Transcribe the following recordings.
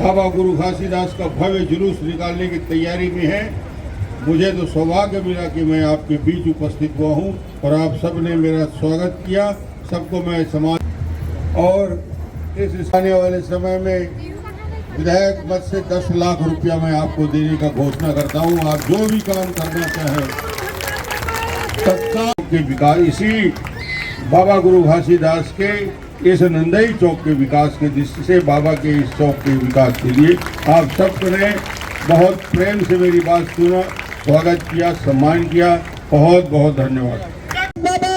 बाबा गुरु घासीदास का भव्य जुलूस निकालने की तैयारी में है। मुझे तो सौभाग्य मिला कि मैं आपके बीच उपस्थित हुआ हूँ और आप सब ने मेरा स्वागत किया। सबको मैं समाज और इस आने वाले समय में विधायक मत से 10 लाख रुपया मैं आपको देने का घोषणा करता हूँ। आप जो भी काम करना चाहें तत्काल के विकास, इसी बाबा गुरु घासीदास के इस नंदई चौक के विकास के दृष्टि से बाबा के इस चौक के विकास के लिए आप सबने बहुत प्रेम से मेरी बात सुना, स्वागत किया, सम्मान किया। बहुत बहुत धन्यवाद। बाबा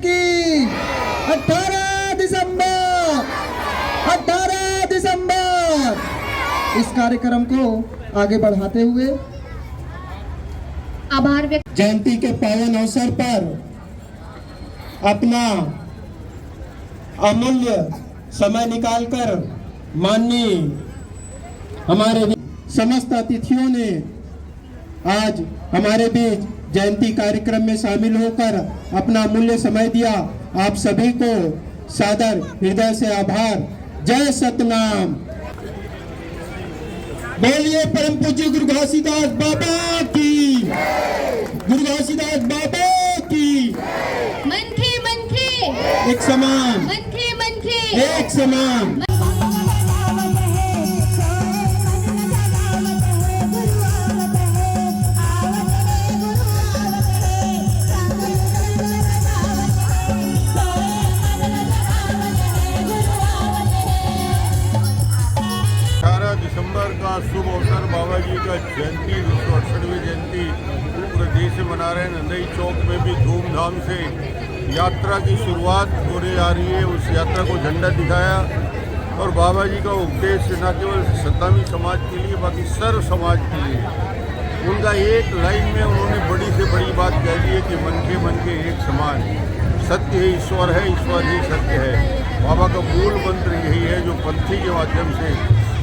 की 18 दिसंबर इस कार्यक्रम को आगे बढ़ाते हुए आभार व्यक्त। जयंती के पावन अवसर पर अपना अमूल्य समय निकालकर माननीय हमारे समस्त अतिथियों ने आज हमारे बीच जयंती कार्यक्रम में शामिल होकर अपना अमूल्य समय दिया। आप सभी को सादर हृदय से आभार। जय सतनाम। बोलिए परम पूज्य गुरु घासीदास बाबा की, गुरु घासीदास बाबा की। मनखे मनखे एक समान, मनखे मनखे एक समान। दिसंबर का शुभ अवसर बाबा जी का जयंती 268वीं जयंती पूरे देश में मना रहे हैं। नंदई चौक में भी धूमधाम से यात्रा की शुरुआत होने जा रही है। उस यात्रा को झंडा दिखाया और बाबा जी का उपदेश न केवल सत्तावी समाज के लिए बाकी सर्व समाज के लिए उनका एक लाइन में उन्होंने बड़ी से बड़ी बात कह दी है कि मन के एक समान। सत्य ही ईश्वर है, ईश्वर ही सत्य है। बाबा का मूल मंत्र यही है जो पंथी के माध्यम से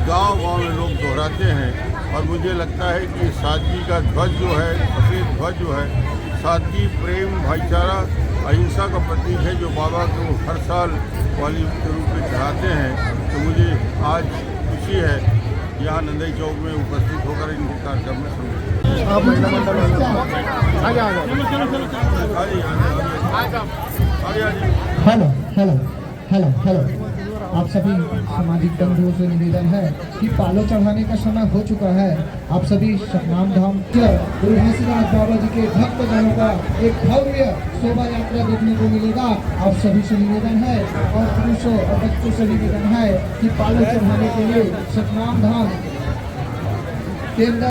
गांव-गांव में लोग दोहराते हैं। और मुझे लगता है कि सादगी का ध्वज जो है, सफ़ेद ध्वज जो है, सादगी, प्रेम, भाईचारा, अहिंसा का प्रतीक है जो बाबा को हर साल वाली के रूप में चढ़ाते हैं। तो मुझे आज खुशी है यहाँ नंदई चौक में उपस्थित होकर इनके कार्यक्रम में सम्मिलित। Hello hello hello hello. आप सभी सामाजिक बंधुओं से निवेदन है कि पालो चढ़ाने का समय हो चुका है। आप सभी सतनाम धाम गुरु घासीदास बाबा जी के भक्त जनों का एक भव्य शोभा यात्रा देखने को मिलेगा। आप सभी से निवेदन है और पुरुषों और बच्चों से निवेदन है कि पालो चढ़ाने के लिए सतनाम धाम केंद्र